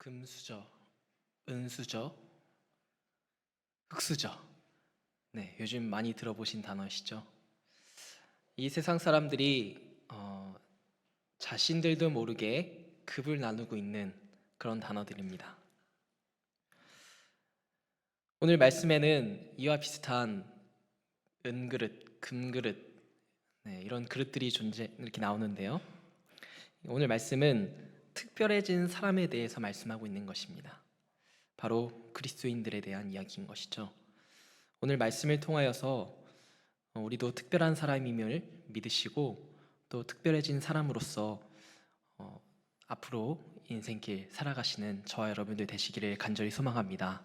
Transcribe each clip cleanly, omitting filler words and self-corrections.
금수저, 은수저, 흙수저. 네, 요즘 많이 들어보신 단어시죠? 이 세상 사람들이 자신들도 모르게 급을 나누고 있는 그런 단어들입니다. 오늘 말씀에는 이와 비슷한 은그릇, 금그릇, 이런 그릇들이 이렇게 나오는데요. 오늘 말씀은 특별해진 사람에 대해서 말씀하고 있는 것입니다. 바로 그리스도인들에 대한 이야기인 것이죠. 오늘 말씀을 통하여서 우리도 특별한 사람임을 믿으시고 또 특별해진 사람으로서 앞으로 인생길 살아가시는 저와 여러분들 되시기를 간절히 소망합니다.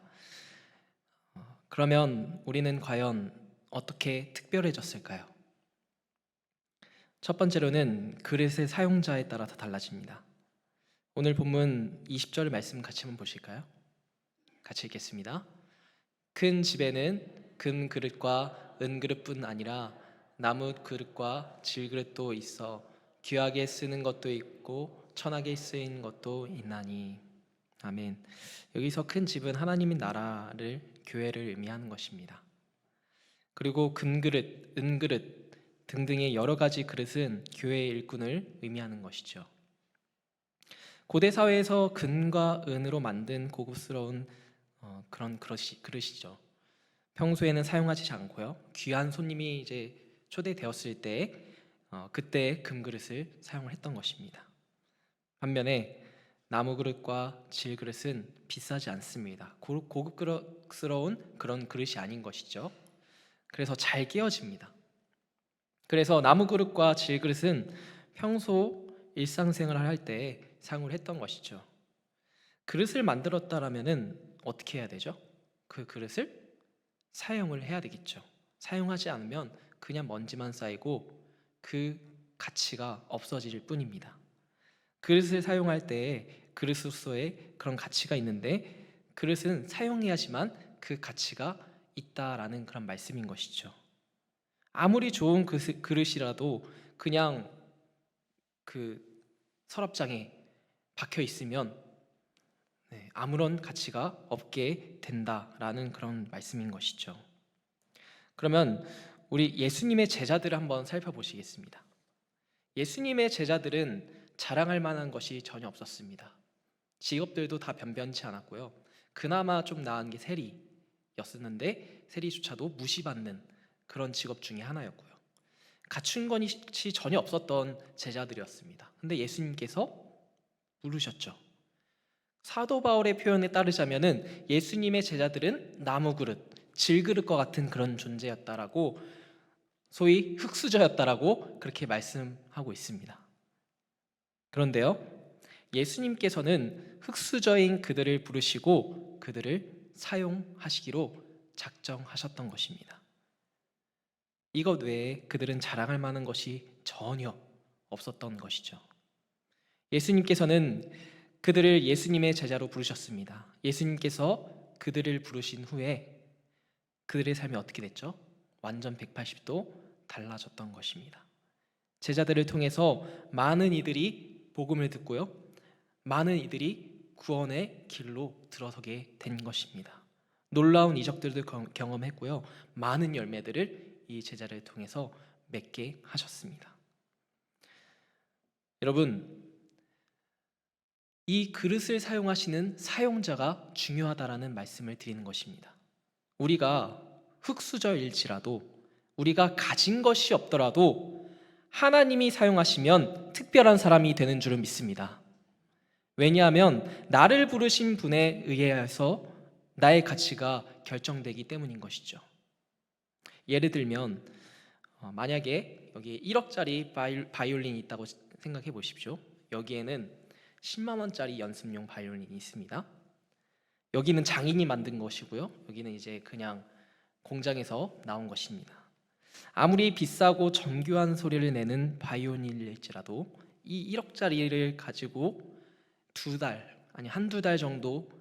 그러면 우리는 과연 어떻게 특별해졌을까요? 첫 번째로는 그릇의 사용자에 따라서 달라집니다. 오늘 본문 20절 말씀 같이 한번 보실까요? 같이 읽겠습니다. 큰 집에는 금 그릇과 은 그릇뿐 아니라 나무 그릇과 질 그릇도 있어 귀하게 쓰는 것도 있고 천하게 쓰인 것도 있나니. 아멘. 여기서 큰 집은 하나님의 나라를, 교회를 의미하는 것입니다. 그리고 금 그릇, 은 그릇 등등의 여러 가지 그릇은 교회의 일꾼을 의미하는 것이죠. 고대 사회에서 금과 은으로 만든 고급스러운 그런 그릇이죠. 평소에는 사용하지 않고요. 귀한 손님이 이제 초대되었을 때 그때 금그릇을 사용을 했던 것입니다. 반면에 나무 그릇과 질 그릇은 비싸지 않습니다. 고급스러운 그런 그릇이 아닌 것이죠. 그래서 잘 깨어집니다. 그래서 나무 그릇과 질 그릇은 평소 일상생활을 할 때 사용을 했던 것이죠. 그릇을 만들었다라면은 어떻게 해야 되죠? 그 그릇을 사용을 해야 되겠죠. 사용하지 않으면 그냥 먼지만 쌓이고 그 가치가 없어질 뿐입니다. 그릇을 사용할 때 그릇으로서의 그런 가치가 있는데 그릇은 사용해야지만 그 가치가 있다라는 그런 말씀인 것이죠. 아무리 좋은 그릇이라도 그냥 그 서랍장에 박혀 있으면 아무런 가치가 없게 된다라는 그런 말씀인 것이죠. 그러면 우리 예수님의 제자들을 한번 살펴보시겠습니다. 예수님의 제자들은 자랑할 만한 것이 전혀 없었습니다. 직업들도 다 변변치 않았고요. 그나마 좀 나은 게 세리였었는데 세리조차도 무시받는 그런 직업 중에 하나였고요. 갖춘 것이 전혀 없었던 제자들이었습니다. 근데 예수님께서 부르셨죠. 사도 바울의 표현에 따르자면은 예수님의 제자들은 나무 그릇, 질그릇과 같은 그런 존재였다라고, 소위 흙수저였다라고 그렇게 말씀하고 있습니다. 그런데요, 예수님께서는 흙수저인 그들을 부르시고 그들을 사용하시기로 작정하셨던 것입니다. 이것 외에 그들은 자랑할 만한 것이 전혀 없었던 것이죠. 예수님께서는 그들을 예수님의 제자로 부르셨습니다. 예수님께서 그들을 부르신 후에 그들의 삶이 어떻게 됐죠? 완전 180도 달라졌던 것입니다. 제자들을 통해서 많은 이들이 복음을 듣고요. 많은 이들이 구원의 길로 들어서게 된 것입니다. 놀라운 이적들도 경험했고요. 많은 열매들을 이 제자를 통해서 맺게 하셨습니다. 여러분, 이 그릇을 사용하시는 사용자가 중요하다라는 말씀을 드리는 것입니다. 우리가 흙수저일지라도 우리가 가진 것이 없더라도 하나님이 사용하시면 특별한 사람이 되는 줄을 믿습니다. 왜냐하면 나를 부르신 분에 의해서 나의 가치가 결정되기 때문인 것이죠. 예를 들면 만약에 여기 1억짜리 바이올린이 있다고 생각해 보십시오. 여기에는 10만 원짜리 연습용 바이올린이 있습니다. 여기는 장인이 만든 것이고요. 여기는 이제 그냥 공장에서 나온 것입니다. 아무리 비싸고 정교한 소리를 내는 바이올린일지라도 이 1억짜리를 가지고 한두 달 정도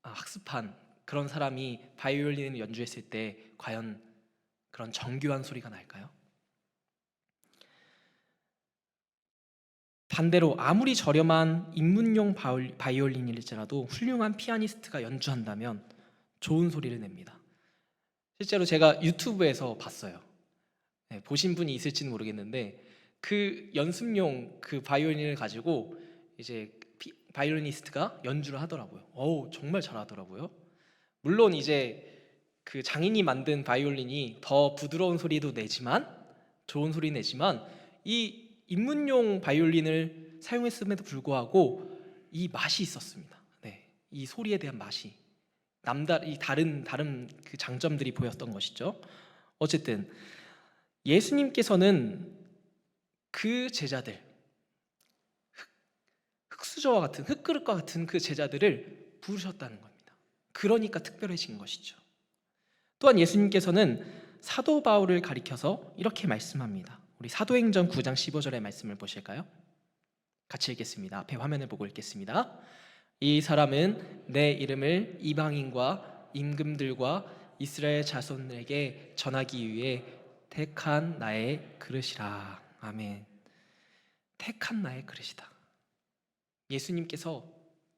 학습한 그런 사람이 바이올린을 연주했을 때 과연 그런 정교한 소리가 날까요? 반대로 아무리 저렴한 입문용 바이올린일지라도 훌륭한 피아니스트가 연주한다면 좋은 소리를 냅니다. 실제로 제가 유튜브에서 봤어요. 네, 보신 분이 있을지는 모르겠는데 그 연습용 그 바이올린을 가지고 이제 바이올리니스트가 연주를 하더라고요. 어우, 정말 잘하더라고요. 물론 이제 그 장인이 만든 바이올린이 더 부드러운 소리도 내지만 좋은 소리 내지만 이 입문용 바이올린을 사용했음에도 불구하고 이 맛이 있었습니다. 네, 이 소리에 대한 맛이 이 다른 그 장점들이 보였던 것이죠. 어쨌든 예수님께서는 그 제자들, 흙수저와 같은 흙그릇과 같은 그 제자들을 부르셨다는 겁니다. 그러니까 특별해진 것이죠. 또한 예수님께서는 사도 바울을 가리켜서 이렇게 말씀합니다. 우리 사도행전 9장 15절의 말씀을 보실까요? 같이 읽겠습니다. 앞에 화면을 보고 읽겠습니다. 이 사람은 내 이름을 이방인과 임금들과 이스라엘 자손에게 전하기 위해 택한 나의 그릇이라. 아멘. 택한 나의 그릇이다. 예수님께서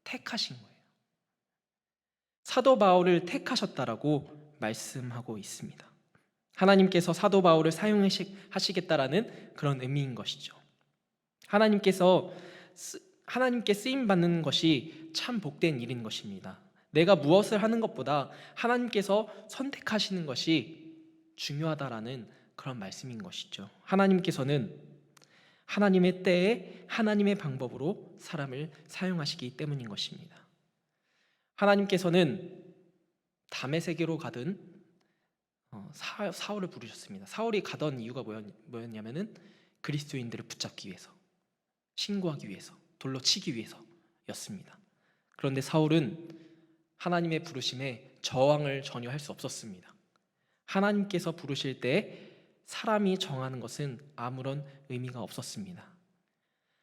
택하신 거예요. 사도 바울을 택하셨다라고 말씀하고 있습니다. 하나님께서 사도 바울을 사용하시겠다라는 그런 의미인 것이죠. 하나님께 쓰임 받는 것이 참 복된 일인 것입니다. 내가 무엇을 하는 것보다 하나님께서 선택하시는 것이 중요하다라는 그런 말씀인 것이죠. 하나님께서는 하나님의 때에 하나님의 방법으로 사람을 사용하시기 때문인 것입니다. 하나님께서는 다메섹으로 가던 사울을 부르셨습니다. 사울이 가던 이유가 뭐였냐면은 그리스도인들을 붙잡기 위해서, 신고하기 위해서, 돌로 치기 위해서였습니다. 그런데 사울은 하나님의 부르심에 저항을 전혀 할 수 없었습니다. 하나님께서 부르실 때 사람이 정하는 것은 아무런 의미가 없었습니다.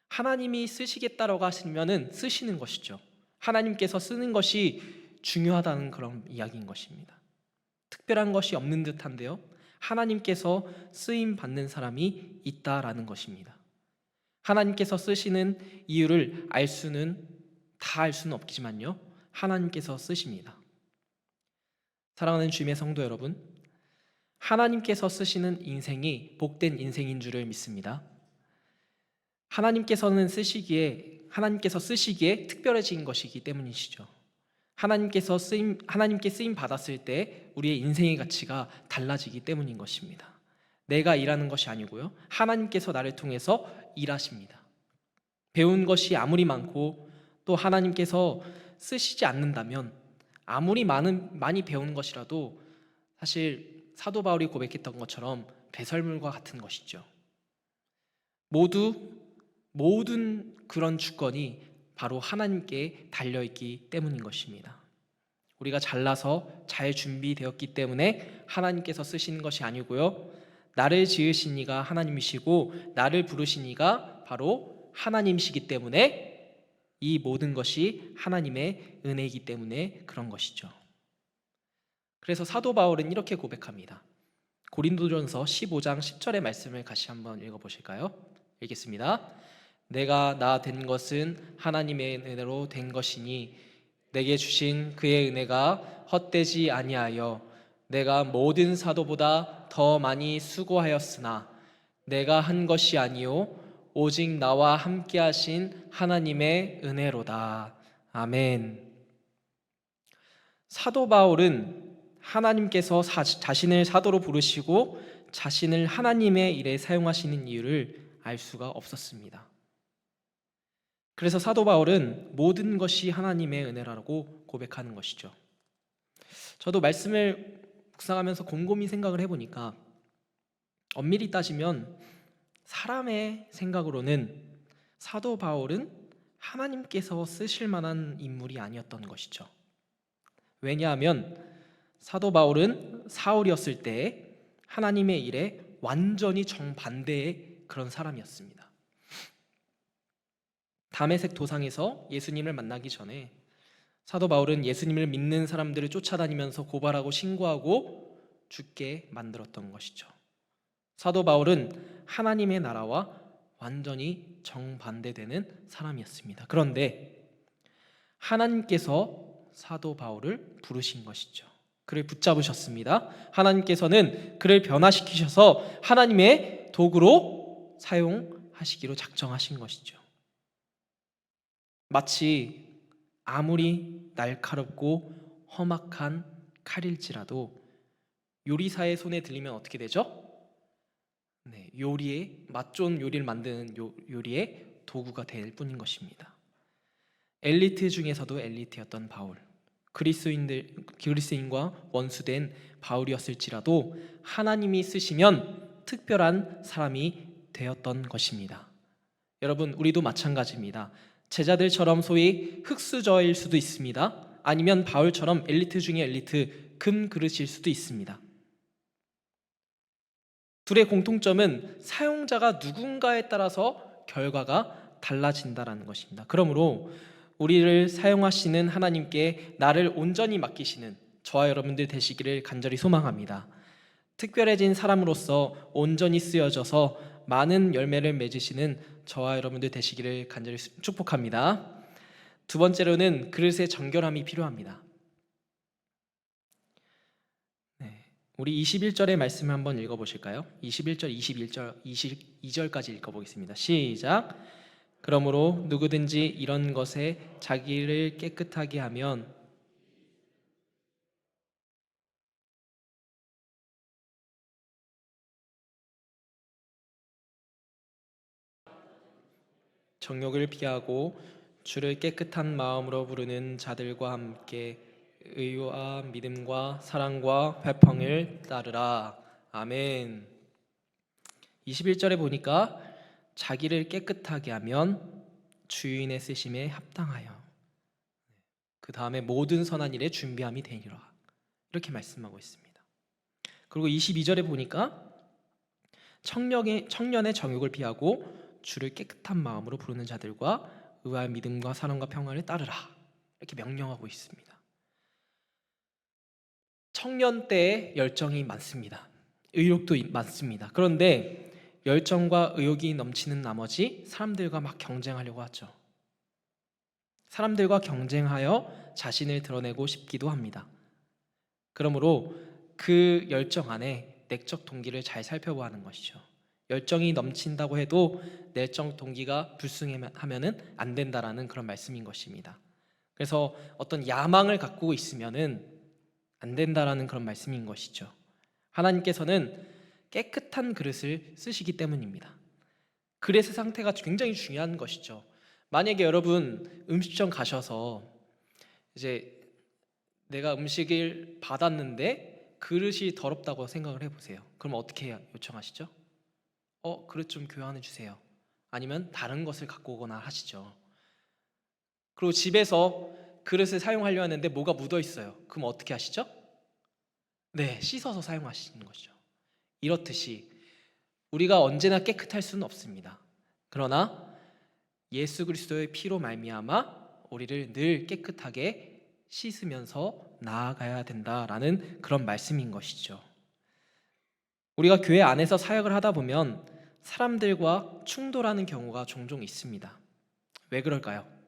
하나님이 쓰시겠다라고 하시면은 쓰시는 것이죠. 하나님께서 쓰는 것이 중요하다는 그런 이야기인 것입니다. 특별한 것이 없는 듯한데요, 하나님께서 쓰임 받는 사람이 있다라는 것입니다. 하나님께서 쓰시는 이유를 다 알 수는 없지만요, 하나님께서 쓰십니다. 사랑하는 주님의 성도 여러분, 하나님께서 쓰시는 인생이 복된 인생인 줄을 믿습니다. 하나님께서 쓰시기에 특별해진 것이기 때문이시죠. 하나님께 쓰임 받았을 때 우리의 인생의 가치가 달라지기 때문인 것입니다. 내가 일하는 것이 아니고요, 하나님께서 나를 통해서 일하십니다. 배운 것이 아무리 많고 또 하나님께서 쓰시지 않는다면 아무리 많이 배운 것이라도 사실 사도 바울이 고백했던 것처럼 배설물과 같은 것이죠. 모든 그런 주권이 바로 하나님께 달려있기 때문인 것입니다. 우리가 잘나서 잘 준비되었기 때문에 하나님께서 쓰시는 것이 아니고요, 나를 지으신 이가 하나님이시고 나를 부르신 이가 바로 하나님이시기 때문에 이 모든 것이 하나님의 은혜이기 때문에 그런 것이죠. 그래서 사도 바울은 이렇게 고백합니다. 고린도전서 15장 10절의 말씀을 같이 한번 읽어보실까요? 읽겠습니다. 내가 나 된 것은 하나님의 은혜로 된 것이니 내게 주신 그의 은혜가 헛되지 아니하여 내가 모든 사도보다 더 많이 수고하였으나 내가 한 것이 아니요 오직 나와 함께 하신 하나님의 은혜로다. 아멘. 사도 바울은 하나님께서 자신을 사도로 부르시고 자신을 하나님의 일에 사용하시는 이유를 알 수가 없었습니다. 그래서 사도 바울은 모든 것이 하나님의 은혜라고 고백하는 것이죠. 저도 말씀을 묵상하면서 곰곰이 생각을 해보니까 엄밀히 따지면 사람의 생각으로는 사도 바울은 하나님께서 쓰실 만한 인물이 아니었던 것이죠. 왜냐하면 사도 바울은 사울이었을 때 하나님의 일에 완전히 정반대의 그런 사람이었습니다. 다메섹 도상에서 예수님을 만나기 전에 사도 바울은 예수님을 믿는 사람들을 쫓아다니면서 고발하고 신고하고 죽게 만들었던 것이죠. 사도 바울은 하나님의 나라와 완전히 정반대되는 사람이었습니다. 그런데 하나님께서 사도 바울을 부르신 것이죠. 그를 붙잡으셨습니다. 하나님께서는 그를 변화시키셔서 하나님의 도구로 사용하시기로 작정하신 것이죠. 마치 아무리 날카롭고 험악한 칼일지라도 요리사의 손에 들리면 어떻게 되죠? 네, 요리에 맛 좋은 요리를 만드는 요리의 도구가 될 뿐인 것입니다. 엘리트 중에서도 엘리트였던 바울, 그리스인과 원수된 바울이었을지라도 하나님이 쓰시면 특별한 사람이 되었던 것입니다. 여러분, 우리도 마찬가지입니다. 제자들처럼 소위 흙수저일 수도 있습니다. 아니면 바울처럼 엘리트 중에 엘리트, 금그릇일 수도 있습니다. 둘의 공통점은 사용자가 누군가에 따라서 결과가 달라진다는 것입니다. 그러므로 우리를 사용하시는 하나님께 나를 온전히 맡기시는 저와 여러분들 되시기를 간절히 소망합니다. 특별해진 사람으로서 온전히 쓰여져서 많은 열매를 맺으시는 저와 여러분들 되시기를 간절히 축복합니다. 두 번째로는 그릇의 정결함이 필요합니다. 우리 21절의 말씀 한번 읽어보실까요? 21절, 21절, 22절까지 읽어보겠습니다. 시작. 그러므로 누구든지 이런 것에 자기를 깨끗하게 하면 정욕을 피하고 주를 깨끗한 마음으로 부르는 자들과 함께 의와 믿음과 사랑과 회평을 따르라. 아멘. 21절에 보니까 자기를 깨끗하게 하면 주인의 쓰심에 합당하여 그 다음에 모든 선한 일에 준비함이 되리라, 이렇게 말씀하고 있습니다. 그리고 22절에 보니까 청년의 정욕을 피하고 주를 깨끗한 마음으로 부르는 자들과 의와 믿음과 사랑과 평화를 따르라, 이렇게 명령하고 있습니다. 청년 때에 열정이 많습니다. 의욕도 많습니다. 그런데 열정과 의욕이 넘치는 나머지 사람들과 막 경쟁하려고 하죠. 사람들과 경쟁하여 자신을 드러내고 싶기도 합니다. 그러므로 그 열정 안에 내적 동기를 잘 살펴보아야 하는 것이죠. 열정이 넘친다고 해도 내적 동기가 불순하면은 안 된다라는 그런 말씀인 것입니다. 그래서 어떤 야망을 갖고 있으면은 안 된다라는 그런 말씀인 것이죠. 하나님께서는 깨끗한 그릇을 쓰시기 때문입니다. 그릇의 상태가 굉장히 중요한 것이죠. 만약에 여러분 음식점 가셔서 이제 내가 음식을 받았는데 그릇이 더럽다고 생각을 해보세요. 그럼 어떻게 요청하시죠? 그릇 좀 교환해 주세요. 아니면 다른 것을 갖고 오거나 하시죠. 그리고 집에서 그릇을 사용하려 하는데 뭐가 묻어 있어요. 그럼 어떻게 하시죠? 네, 씻어서 사용하시는 것이죠. 이렇듯이 우리가 언제나 깨끗할 수는 없습니다. 그러나 예수 그리스도의 피로 말미암아 우리를 늘 깨끗하게 씻으면서 나아가야 된다라는 그런 말씀인 것이죠. 우리가 교회 안에서 사역을 하다 보면 사람들과 충돌하는 경우가 종종 있습니다. 왜 그럴까요?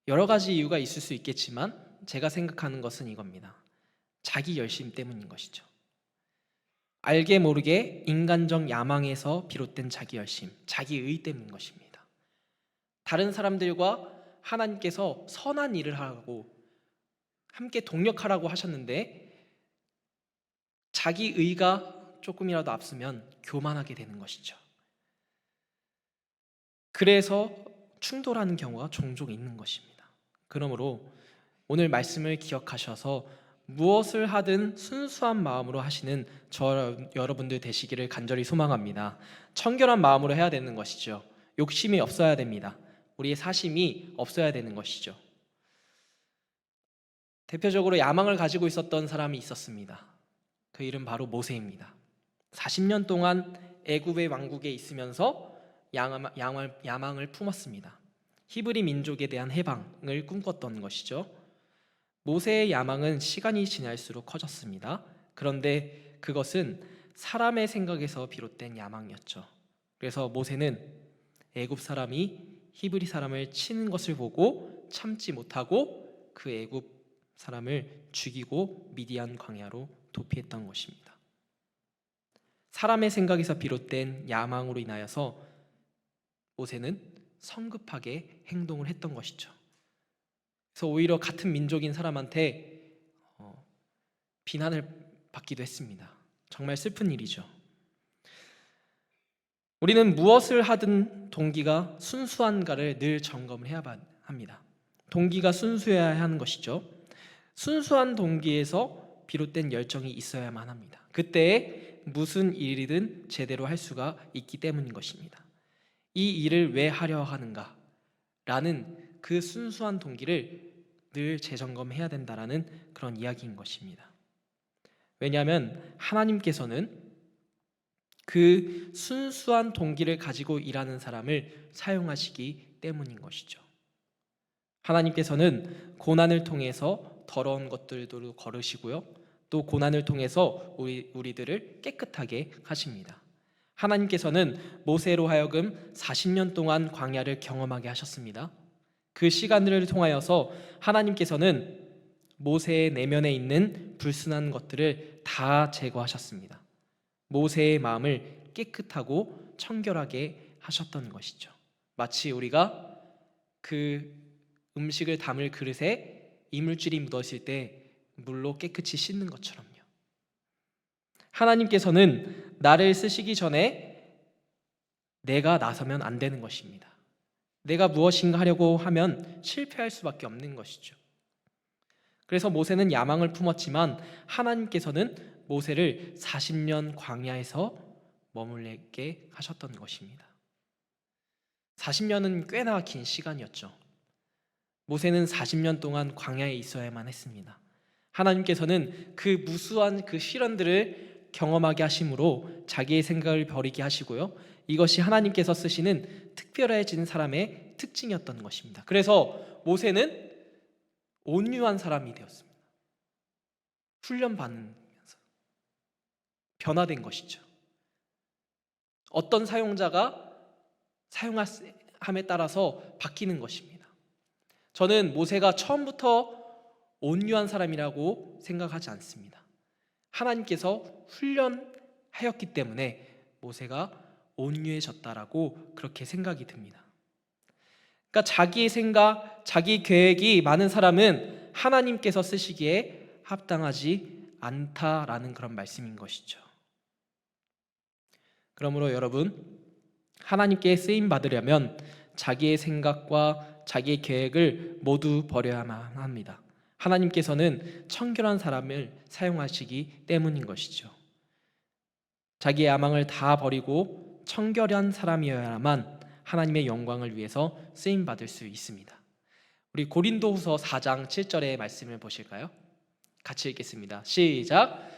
여러 가지 이유가 있을 수 있겠지만 제가 생각하는 것은 이겁니다. 자기 열심 때문인 것이죠. 알게 모르게 인간적 야망에서 비롯된 자기 열심, 자기의 때문인 것입니다. 다른 사람들과 하나님께서 선한 일을 하고 함께 동력하라고 하셨는데 자기의가 조금이라도 앞서면 교만하게 되는 것이죠. 그래서 충돌하는 경우가 종종 있는 것입니다. 그러므로 오늘 말씀을 기억하셔서 무엇을 하든 순수한 마음으로 하시는 여러분들 되시기를 간절히 소망합니다. 청결한 마음으로 해야 되는 것이죠. 욕심이 없어야 됩니다. 우리의 사심이 없어야 되는 것이죠. 대표적으로 야망을 가지고 있었던 사람이 있었습니다. 그 이름 바로 모세입니다. 40년 동안 애굽의 왕국에 있으면서 야망을 품었습니다. 히브리 민족에 대한 해방을 꿈꿨던 것이죠. 모세의 야망은 시간이 지날수록 커졌습니다. 그런데 그것은 사람의 생각에서 비롯된 야망이었죠. 그래서 모세는 애굽 사람이 히브리 사람을 치는 것을 보고 참지 못하고 그 애굽 사람을 죽이고 미디안 광야로 도피했던 것입니다. 사람의 생각에서 비롯된 야망으로 인하여서 모세는 성급하게 행동을 했던 것이죠. 그래서 오히려 같은 민족인 사람한테 비난을 받기도 했습니다. 정말 슬픈 일이죠. 우리는 무엇을 하든 동기가 순수한가를 늘 점검을 해야 합니다. 동기가 순수해야 하는 것이죠. 순수한 동기에서 비롯된 열정이 있어야만 합니다. 그때 무슨 일이든 제대로 할 수가 있기 때문인 것입니다. 이 일을 왜 하려 하는가? 라는 그 순수한 동기를 늘 재점검해야 된다라는 그런 이야기인 것입니다. 왜냐하면 하나님께서는 그 순수한 동기를 가지고 일하는 사람을 사용하시기 때문인 것이죠. 하나님께서는 고난을 통해서 더러운 것들도 거르시고요, 또 고난을 통해서 우리들을 깨끗하게 하십니다. 하나님께서는 모세로 하여금 40년 동안 광야를 경험하게 하셨습니다. 그 시간들을 통하여서 하나님께서는 모세의 내면에 있는 불순한 것들을 다 제거하셨습니다. 모세의 마음을 깨끗하고 청결하게 하셨던 것이죠. 마치 우리가 그 음식을 담을 그릇에 이물질이 묻었을 때 물로 깨끗이 씻는 것처럼요. 하나님께서는 나를 쓰시기 전에 내가 나서면 안 되는 것입니다. 내가 무엇인가 하려고 하면 실패할 수밖에 없는 것이죠. 그래서 모세는 야망을 품었지만 하나님께서는 모세를 40년 광야에서 머물게 하셨던 것입니다. 40년은 꽤나 긴 시간이었죠. 모세는 40년 동안 광야에 있어야만 했습니다. 하나님께서는 그 무수한 그 시련들을 경험하게 하심으로 자기의 생각을 버리게 하시고요, 이것이 하나님께서 쓰시는 특별해진 사람의 특징이었던 것입니다. 그래서 모세는 온유한 사람이 되었습니다. 훈련받으면서 변화된 것이죠. 어떤 사용자가 사용함에 따라서 바뀌는 것입니다. 저는 모세가 처음부터 온유한 사람이라고 생각하지 않습니다. 하나님께서 훈련하였기 때문에 모세가 온유해졌다라고 그렇게 생각이 듭니다. 그러니까 자기의 생각, 자기 계획이 많은 사람은 하나님께서 쓰시기에 합당하지 않다라는 그런 말씀인 것이죠. 그러므로 여러분, 하나님께 쓰임 받으려면 자기의 생각과 자기의 계획을 모두 버려야만 합니다. 하나님께서는 청결한 사람을 사용하시기 때문인 것이죠. 자기의 야망을 다 버리고 청결한 사람이어야만 하나님의 영광을 위해서 쓰임 받을 수 있습니다. 우리 고린도후서 4장 7절의 말씀을 보실까요? 같이 읽겠습니다. 시작.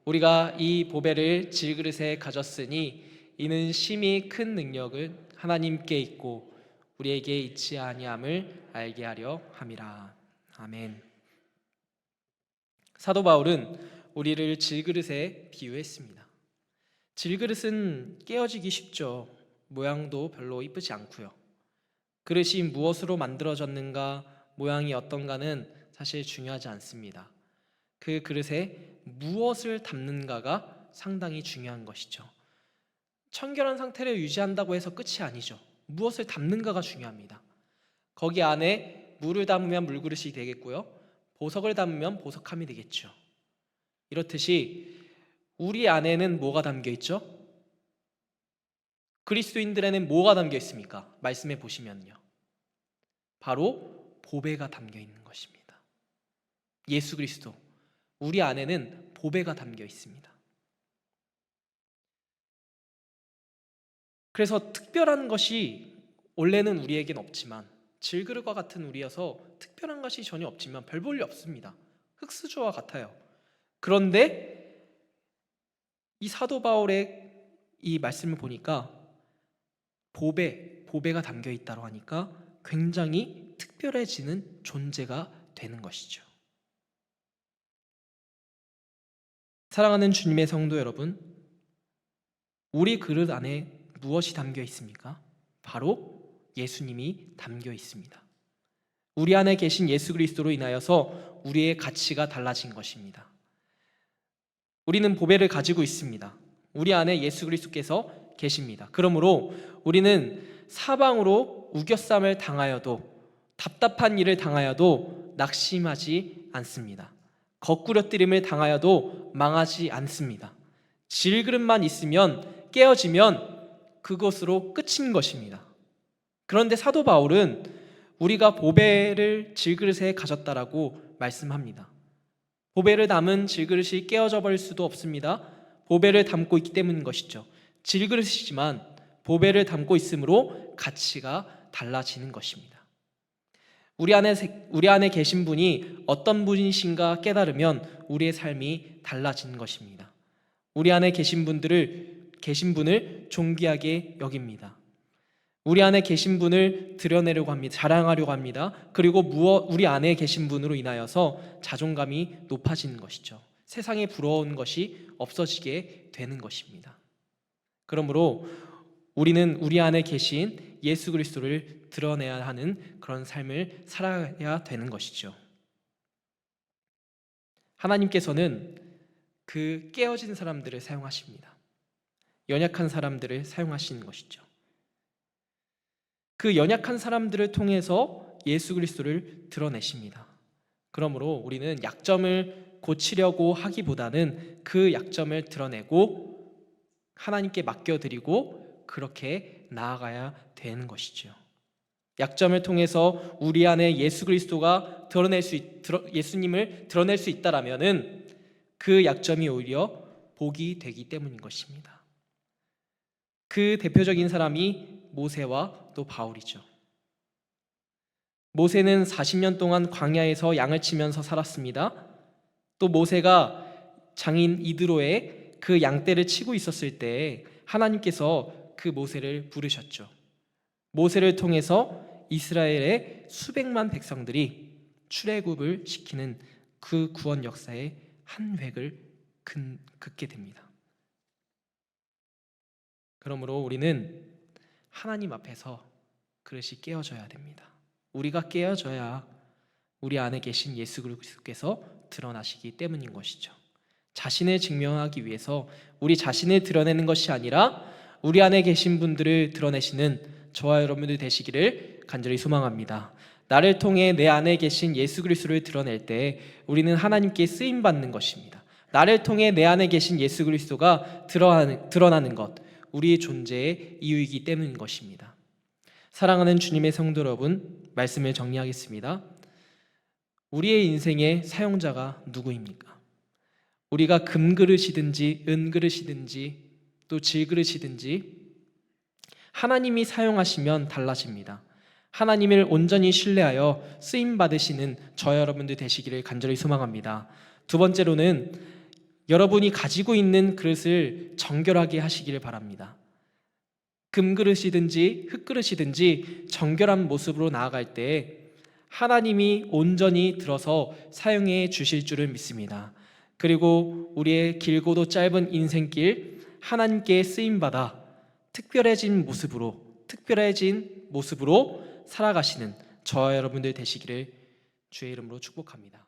우리가 이 보배를 질그릇에 가졌으니 이는 심히 큰 능력을 하나님께 있고 우리에게 있지 아니함을 알게 하려 함이라. 아멘. 사도 바울은 우리를 질그릇에 비유했습니다. 질그릇은 깨어지기 쉽죠. 모양도 별로 이쁘지 않고요. 그릇이 무엇으로 만들어졌는가, 모양이 어떤가는 사실 중요하지 않습니다. 그 그릇에 무엇을 담는가가 상당히 중요한 것이죠. 청결한 상태를 유지한다고 해서 끝이 아니죠. 무엇을 담는가가 중요합니다. 거기 안에 물을 담으면 물그릇이 되겠고요, 보석을 담으면 보석함이 되겠죠. 이렇듯이 우리 안에는 뭐가 담겨 있죠? 그리스도인들에는 뭐가 담겨 있습니까? 말씀해 보시면요, 바로 보배가 담겨 있는 것입니다. 예수 그리스도, 우리 안에는 보배가 담겨 있습니다. 그래서 특별한 것이 원래는 우리에겐 없지만, 질그릇과 같은 우리여서 특별한 것이 전혀 없지만 별 볼 일 없습니다. 흙수저와 같아요. 그런데 이 사도 바울의 이 말씀을 보니까 보배가 담겨 있다고 하니까 굉장히 특별해지는 존재가 되는 것이죠. 사랑하는 주님의 성도 여러분, 우리 그릇 안에 무엇이 담겨 있습니까? 바로 예수님이 담겨 있습니다. 우리 안에 계신 예수 그리스도로 인하여서 우리의 가치가 달라진 것입니다. 우리는 보배를 가지고 있습니다. 우리 안에 예수 그리스도께서 계십니다. 그러므로 우리는 사방으로 우겨쌈을 당하여도, 답답한 일을 당하여도 낙심하지 않습니다. 거꾸러뜨림을 당하여도 망하지 않습니다. 질그릇만 있으면, 깨어지면 그것으로 끝인 것입니다. 그런데 사도 바울은 우리가 보배를 질그릇에 가졌다라고 말씀합니다. 보배를 담은 질그릇이 깨어져 버릴 수도 없습니다. 보배를 담고 있기 때문인 것이죠. 질그릇이지만 보배를 담고 있으므로 가치가 달라지는 것입니다. 우리 안에 계신 분이 어떤 분이신가 깨달으면 우리의 삶이 달라지는 것입니다. 우리 안에 계신 분을 존귀하게 여깁니다. 우리 안에 계신 분을 드러내려고 합니다. 자랑하려고 합니다. 그리고 우리 안에 계신 분으로 인하여서 자존감이 높아지는 것이죠. 세상에 부러운 것이 없어지게 되는 것입니다. 그러므로 우리는 우리 안에 계신 예수 그리스도를 드러내야 하는 그런 삶을 살아야 되는 것이죠. 하나님께서는 그 깨어진 사람들을 사용하십니다. 연약한 사람들을 사용하시는 것이죠. 그 연약한 사람들을 통해서 예수 그리스도를 드러내십니다. 그러므로 우리는 약점을 고치려고 하기보다는 그 약점을 드러내고 하나님께 맡겨드리고 그렇게 나아가야 되는 것이죠. 약점을 통해서 우리 안에 예수 그리스도가 예수님을 드러낼 수 있다라면은 그 약점이 오히려 복이 되기 때문인 것입니다. 그 대표적인 사람이 모세와 또 바울이죠. 모세는 40년 동안 광야에서 양을 치면서 살았습니다. 또 모세가 장인 이드로의 그 양떼를 치고 있었을 때 하나님께서 그 모세를 부르셨죠. 모세를 통해서 이스라엘의 수백만 백성들이 출애굽을 시키는 그 구원 역사의 한 획을 긋게 됩니다. 그러므로 우리는 하나님 앞에서 그릇이 깨어져야 됩니다. 우리가 깨어져야 우리 안에 계신 예수 그리스도께서 드러나시기 때문인 것이죠. 자신을 증명하기 위해서 우리 자신을 드러내는 것이 아니라 우리 안에 계신 분들을 드러내시는 저와 여러분들 되시기를 간절히 소망합니다. 나를 통해 내 안에 계신 예수 그리스도를 드러낼 때 우리는 하나님께 쓰임 받는 것입니다. 나를 통해 내 안에 계신 예수 그리스도가 드러나는 것, 우리의 존재의 이유이기 때문인 것입니다. 사랑하는 주님의 성도 여러분, 말씀을 정리하겠습니다. 우리의 인생의 사용자가 누구입니까? 우리가 금그릇이든지 은그릇이든지 또 질그릇이든지 하나님이 사용하시면 달라집니다. 하나님을 온전히 신뢰하여 쓰임받으시는 저와 여러분들 되시기를 간절히 소망합니다. 두 번째로는 여러분이 가지고 있는 그릇을 정결하게 하시기를 바랍니다. 금그릇이든지 흙그릇이든지 정결한 모습으로 나아갈 때 하나님이 온전히 들어서 사용해 주실 줄을 믿습니다. 그리고 우리의 길고도 짧은 인생길 하나님께 쓰임받아 특별해진 모습으로 살아가시는 저와 여러분들 되시기를 주의 이름으로 축복합니다.